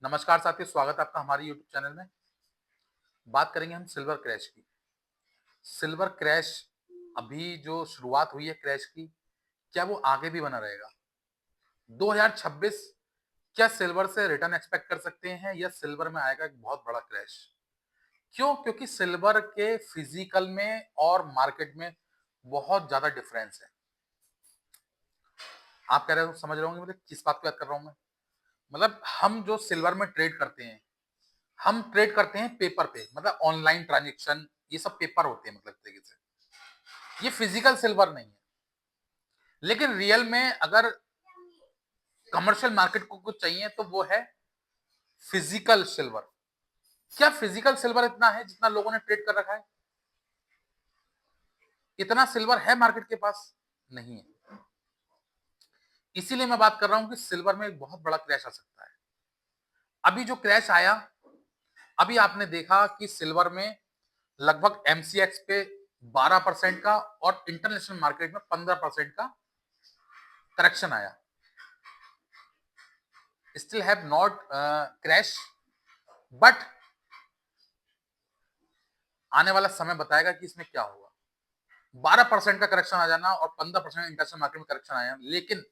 नमस्कार साथियों, स्वागत है आपका हमारे यूट्यूब चैनल में। बात करेंगे हम सिल्वर क्रैश की। सिल्वर क्रैश अभी जो शुरुआत हुई है क्रैश की, क्या वो आगे भी बना रहेगा? 2026 क्या सिल्वर से रिटर्न एक्सपेक्ट कर सकते हैं या सिल्वर में आएगा एक बहुत बड़ा क्रैश? क्यों? क्योंकि सिल्वर के फिजिकल में और मार्केट में बहुत ज़्यादा डिफरेंस है। आप कह रहे हो समझ रहे होंगे मतलब किस बात की बात कर रहा हूँ मैं? मतलब हम जो सिल्वर में ट्रेड करते हैं, हम ट्रेड करते हैं पेपर पे, मतलब ऑनलाइन ट्रांजैक्शन ये सब पेपर होते हैं मतलब एक तरीके से। ये फिजिकल सिल्वर नहीं है। लेकिन रियल में अगर कमर्शियल मार्केट को कुछ चाहिए तो वो है फिजिकल सिल्वर। क्या फिजिकल सिल्वर इतना है जितना लोगों ने ट्रेड कर रखा है? इतना सिल्वर है मार्केट के पास? नहीं है। इसीलिए मैं बात कर रहा हूं कि सिल्वर में एक बहुत बड़ा क्रैश आ सकता है। अभी जो क्रैश आया, अभी आपने देखा कि सिल्वर में लगभग एमसीएक्स पे 12% का और इंटरनेशनल मार्केट में 15% का करेक्शन आया। Still have not crash, but आने वाला समय बताएगा कि इसमें क्या होगा। 12% का करेक्शन आ जाना और 15% इंटरनेशनल मार्केट में करेक्शन आया, लेकिन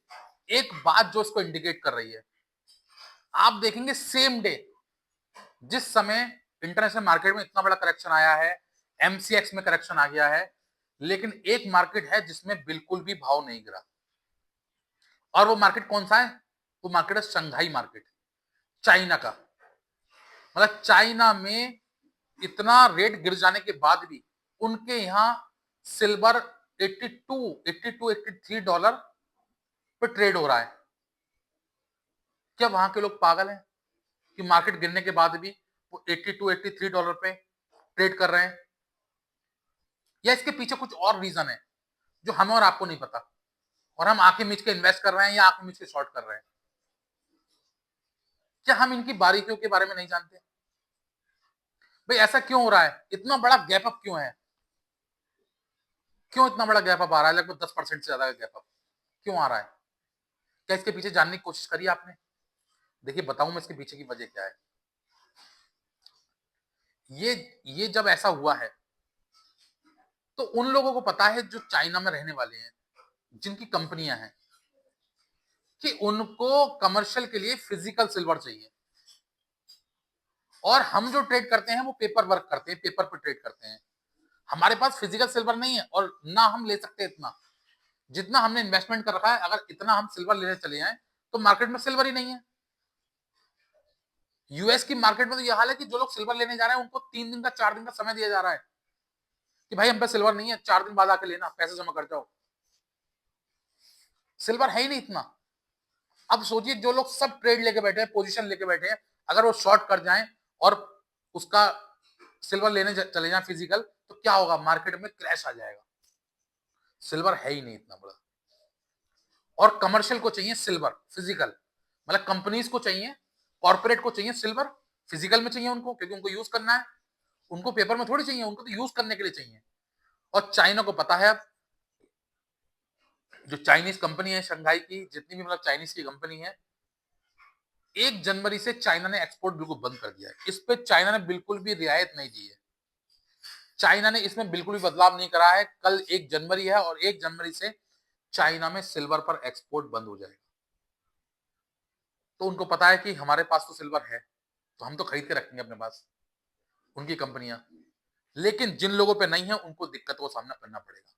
एक बात जो इसको इंडिकेट कर रही है, आप देखेंगे सेम डे जिस समय इंटरनेशनल मार्केट में इतना बड़ा करेक्शन आया है, एमसीएक्स में करेक्शन आ गया है, लेकिन एक मार्केट है जिसमें बिल्कुल भी भाव नहीं गिरा। और वो मार्केट कौन सा है? वो मार्केट है शंघाई मार्केट, चाइना का। मतलब चाइना में इतना रेट गिर जाने के बाद भी उनके यहां सिल्वर 82 $83 पे ट्रेड हो रहा है। क्या वहां के लोग पागल हैं कि मार्केट गिरने के बाद भी वो $82 $83 पे ट्रेड कर रहे हैं? या इसके पीछे कुछ और रीजन है जो हमें और आपको नहीं पता, और हम आंखें मीच के इन्वेस्ट कर रहे हैं या आंखें मीच के शॉर्ट कर रहे हैं? क्या हम इनकी बारीकियों के बारे में नहीं जानते? भाई ऐसा क्यों हो रहा है? इतना बड़ा गैप अप क्यों है? क्यों इतना बड़ा गैप अप आ रहा है? लगभग 10% से ज्यादा का गैप अप क्यों आ रहा है? क्या इसके पीछे जानने की कोशिश करी आपने? देखिए बताऊं मैं इसके पीछे की वजह क्या है। ये ये जब ऐसा हुआ है तो उन लोगों को पता है जो चाइना में रहने वाले हैं, जिनकी कंपनियां हैं, कि उनको कमर्शियल के लिए फिजिकल सिल्वर चाहिए। और हम जो ट्रेड करते हैं वो पेपर वर्क करते हैं, पेपर पे ट्रेड करते हैं। हमारे पास फिजिकल सिल्वर नहीं है और ना हम ले सकते इतना जितना हमने इन्वेस्टमेंट कर रखा है। अगर इतना हम सिल्वर लेने चले जाएं तो मार्केट में सिल्वर ही नहीं है। यूएस की मार्केट में तो यह हाल है कि जो लोग सिल्वर लेने जा रहे हैं उनको 3 दिन का 4 दिन का समय दिया जा रहा है कि भाई हम पे सिल्वर नहीं है, 4 दिन बाद आके लेना, पैसे जमा कर जाओ। सिल्वर है ही नहीं इतना। अब सोचिए जो लोग सब ट्रेड लेके बैठे हैं, पोजीशन लेके बैठे हैं, अगर वो शॉर्ट कर जाएं और उसका सिल्वर लेने चले जाएं फिजिकल, तो क्या होगा? मार्केट में क्रैश आ जाएगा। सिल्वर है ही नहीं इतना बड़ा। और कमर्शियल को चाहिए सिल्वर फिजिकल, मतलब कंपनीज को चाहिए, कॉर्पोरेट को चाहिए सिल्वर फिजिकल में चाहिए उनको, क्योंकि उनको यूज करना है। उनको पेपर में थोड़ी चाहिए, उनको तो यूज करने के लिए चाहिए। और चाइना को पता है, अब जो चाइनीज कंपनी है शंघाई की, जितनी भी मतलब चाइनीज की कंपनी है, 1 जनवरी से चाइना ने एक्सपोर्ट बिल्कुल बंद कर दिया है। इस पे चाइना ने बिल्कुल भी रियायत नहीं दी है। चाइना ने इसमें बिल्कुल भी बदलाव नहीं करा है। कल 1 जनवरी है और 1 जनवरी से चाइना में सिल्वर पर एक्सपोर्ट बंद हो जाएगा। तो उनको पता है कि हमारे पास तो सिल्वर है, तो हम तो खरीद के रखेंगे अपने पास, उनकी कंपनियां। लेकिन जिन लोगों पे नहीं है उनको दिक्कत का सामना करना पड़ेगा।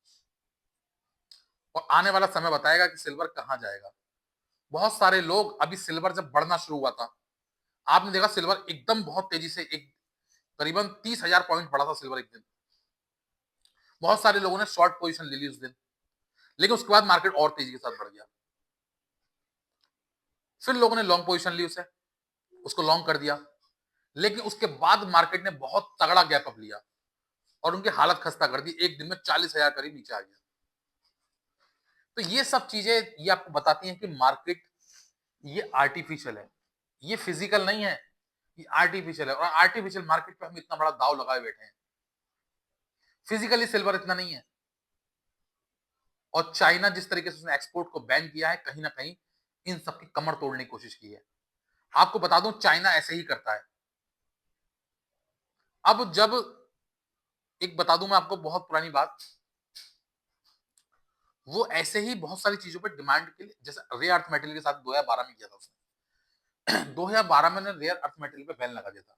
और आने वाला समय बताएगा कि सिल्वर कहां जाएगा। बहुत सारे लोग, अभी सिल्वर जब बढ़ना शुरू हुआ था, आपने देखा सिल्वर एकदम बहुत तेजी से, एक करीबन 30,000 पॉइंट बढ़ा था सिल्वर एक दिन। बहुत सारे लोगों ने शॉर्ट पोजीशन ले ली उस दिन, लेकिन उसके बाद मार्केट और तेजी के साथ बढ़ गया। फिर लोगों ने लॉन्ग पोजीशन ली उसे, उसको लॉन्ग कर दिया, लेकिन उसके बाद मार्केट ने बहुत तगड़ा गैप अप लिया और उनकी हालत खस्ता कर दी। एक दिन में 40,000 करीब नीचे आ गया। तो ये सब चीजें ये आपको बताती हैं कि मार्केट ये आर्टिफिशियल है, ये फिजिकल नहीं है, ये आर्टिफिशियल है। और आर्टिफिशियल मार्केट पे हम इतना बड़ा दाव लगाए बैठे हैं। फिजिकली सिल्वर इतना नहीं है। और चाइना जिस तरीके से उसने एक्सपोर्ट को बैन किया है, कहीं ना कहीं इन सबकी कमर तोड़ने की कोशिश की है। आपको बता दूं चाइना ऐसे ही करता है। अब जब एक बता दूं मैं आपको बहुत पुरानी बात, वो ऐसे ही बहुत सारी चीजों पर डिमांड के लिए, जैसे रेयर अर्थ मेटल के साथ 2012 में किया था उसने 2012 में रेयर अर्थ मेटल पे बैन लगा दिया था।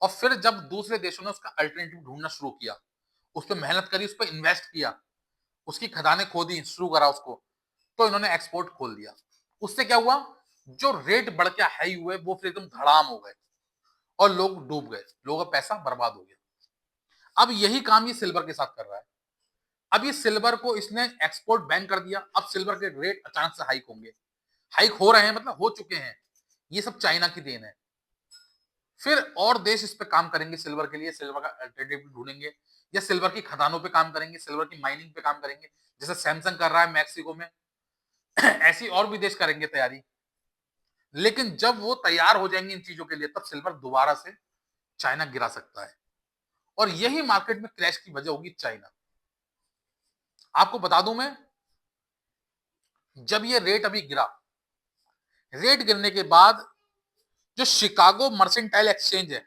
और फिर जब दूसरे देशों ने उसका अल्टरनेटिव ढूंढना शुरू किया, उस पर मेहनत करी, उस पर इन्वेस्ट किया, उसकी खदानें खोदी, शुरू करा उसको, तो इन्होंने एक्सपोर्ट खोल दिया। उससे क्या हुआ, जो रेट बढ़ के हाई हुए वो फिर एकदम धड़ाम हो गए और लोग डूब गए, लोगों का पैसा बर्बाद हो गया। अब यही काम ये सिल्वर के साथ कर रहा है। अब ये सिल्वर को इसने एक्सपोर्ट बैन कर दिया, अब सिल्वर के रेट अचानक से हाइक होंगे, हाइक हो रहे हैं, मतलब हो चुके हैं। ये सब चाइना की देन है। फिर और देश इस पे काम करेंगे, सिल्वर के लिए सिल्वर का अल्टरनेटिव ढूंढेंगे, या सिल्वर की खदानों पे काम करेंगे, सिल्वर की माइनिंग पे काम करेंगे, जैसे सैमसंग कर रहा है मैक्सिको में ऐसी और भी देश करेंगे तैयारी। लेकिन जब वो तैयार हो जाएंगे इन चीजों के लिए, तब सिल्वर दोबारा से चाइना गिरा सकता है, और यही मार्केट में क्रैश की वजह होगी चाइना। आपको बता दूं मैं, जब ये रेट अभी गिरा, रेट गिरने के बाद जो शिकागो मर्सेंटाइल एक्सचेंज है,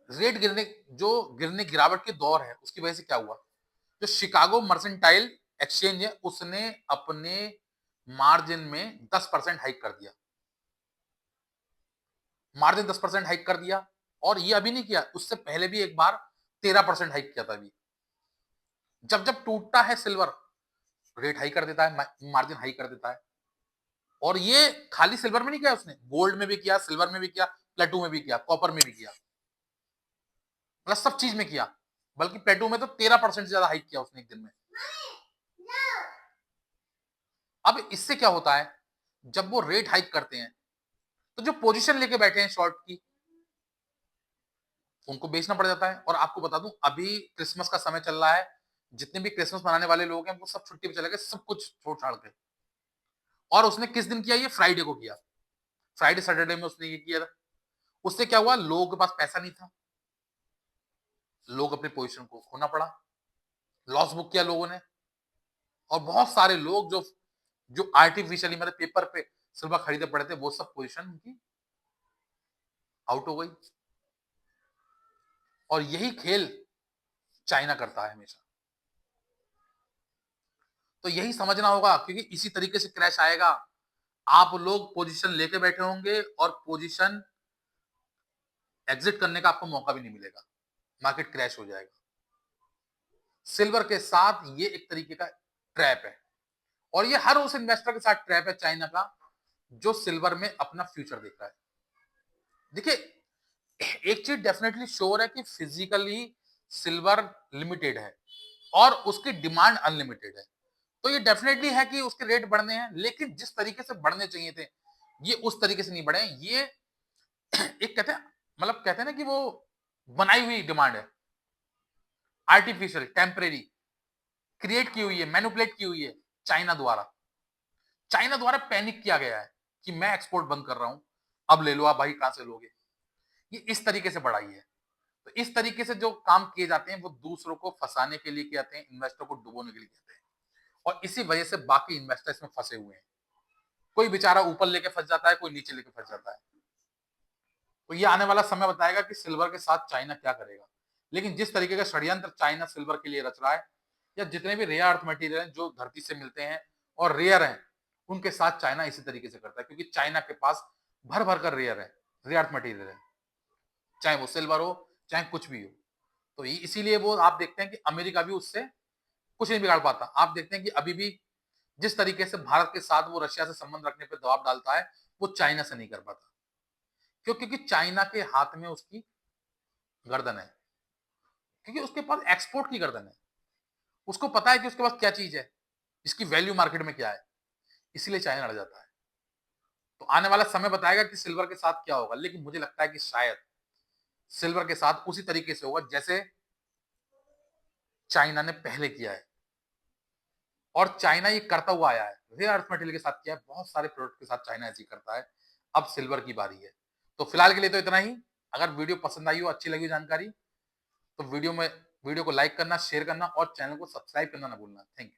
रेट गिरने, जो गिरने गिरावट के दौर है, उसकी वजह से क्या हुआ, जो शिकागो मर्सेंटाइल एक्सचेंज है उसने अपने मार्जिन में 10% हाइक कर दिया, मार्जिन 10% हाइक कर दिया। और ये अभी नहीं किया, उससे पहले भी एक बार 13% हाइक किया था। अभी जब जब टूटता है सिल्वर, रेट हाई कर देता है, मार्जिन हाई कर देता है। और ये खाली सिल्वर में नहीं किया उसने, गोल्ड में भी किया, सिल्वर में भी किया, प्लेटू में भी किया, कॉपर में भी किया, मतलब सब चीज में किया। बल्कि प्लेटू में तो 13% से ज्यादा हाइक किया उसने एक दिन में। अब इससे क्या होता है, जब वो रेट हाइक करते हैं, तो जो पोजीशन लेके बैठे हैं शॉर्ट की, उनको बेचना पड़ जाता है। और आपको बता दूं, अभी क्रिसमस का समय चल रहा है, जितने भी क्रिसमस मनाने वाले लोग हैं वो सब छुट्टी पे चले गए, सब कुछ छोड़ छाड़ के। और उसने किस दिन किया, ये फ्राइडे को किया, फ्राइडे सैटरडे में उसने ये किया था। उससे क्या हुआ, लोगों के पास पैसा नहीं था, लोग अपने पोजीशन को खोना पड़ा, लॉस बुक किया लोगों ने। और बहुत सारे लोग जो जो आर्टिफिशियली मतलब पेपर पे सिल्वर खरीदे पड़े थे, वो सब पोजीशन उनकी आउट हो गई। और यही खेल चाइना करता है हमेशा। तो यही समझना होगा, क्योंकि इसी तरीके से क्रैश आएगा। आप लोग पोजीशन लेके बैठे होंगे और पोजीशन एग्जिट करने का आपको मौका भी नहीं मिलेगा, मार्केट क्रैश हो जाएगा। सिल्वर के साथ ये एक तरीके का ट्रैप है, और ये हर उस इन्वेस्टर के साथ ट्रैप है चाइना का, जो सिल्वर में अपना फ्यूचर देख रहा है। देखिए, एक चीज डेफिनेटली श्योर है कि फिजिकली सिल्वर लिमिटेड है और उसकी डिमांड अनलिमिटेड है। तो ये डेफिनेटली है कि उसके रेट बढ़ने हैं, लेकिन जिस तरीके से बढ़ने चाहिए थे, ये उस तरीके से नहीं बढ़े। ये एक कहते हैं, मतलब कहते हैं ना कि वो बनाई हुई डिमांड है, आर्टिफिशियल, टेम्परेरी, क्रिएट की हुई है, मैनिपुलेट की हुई है चाइना द्वारा। चाइना द्वारा पैनिक किया गया है कि मैं एक्सपोर्ट बंद कर रहा हूं, अब ले लो आप भाई, कहां से लोगे। ये इस तरीके से बढ़ाई है। तो इस तरीके से जो काम किए जाते हैं वो दूसरों को फंसाने के लिए किए जाते हैं, इन्वेस्टर को डुबोने के लिए किए जाते हैं। और इसी वजह से बाकी इन्वेस्टर इसमें फंसे हुए हैं। कोई बेचारा ऊपर लेके फंस जाता है, कोई नीचे लेके फंस जाता है। तो ये आने वाला समय बताएगा कि सिल्वर के साथ चाइना क्या करेगा। लेकिन जिस तरीके का षड्यंत्र चाइना सिल्वर के लिए रच रहा है, या जितने भी रेयर अर्थ मटेरियल हैं जो धरती से मिलते हैं और रेयर हैं, उनके साथ चाइना इसी तरीके से करता है, क्योंकि चाइना के पास भर भर कर रेयर है, रेयर अर्थ मटेरियल है, चाहे वो सिल्वर हो चाहे कुछ भी हो। तो इसीलिए वो आप देखते हैं कि अमेरिका भी उससे कुछ नहीं बिगाड़ पाता। आप देखते हैं कि अभी भी जिस तरीके से भारत के साथ वो रशिया से संबंध रखने पर दबाव डालता है, वो चाइना से नहीं कर पाता। क्यों? क्योंकि चाइना के हाथ में उसकी गर्दन है, क्योंकि उसके पास एक्सपोर्ट की गर्दन है। उसको पता है कि उसके पास क्या चीज है, इसकी वैल्यू मार्केट में क्या है, इसलिए चाइना लड़ जाता है। तो आने वाला समय बताएगा कि सिल्वर के साथ क्या होगा, लेकिन मुझे लगता है कि शायद सिल्वर के साथ उसी तरीके से होगा जैसे चाइना ने पहले किया है। और चाइना ये करता हुआ आया है, रेयर अर्थ मटेरियल के साथ किया है, बहुत सारे प्रोडक्ट के साथ चाइना ऐसे ही करता है। अब सिल्वर की बारी है। तो फिलहाल के लिए तो इतना ही। अगर वीडियो पसंद आई हो, अच्छी लगी जानकारी, तो वीडियो को लाइक करना, शेयर करना और चैनल को सब्सक्राइब करना ना भूलना। Thank you.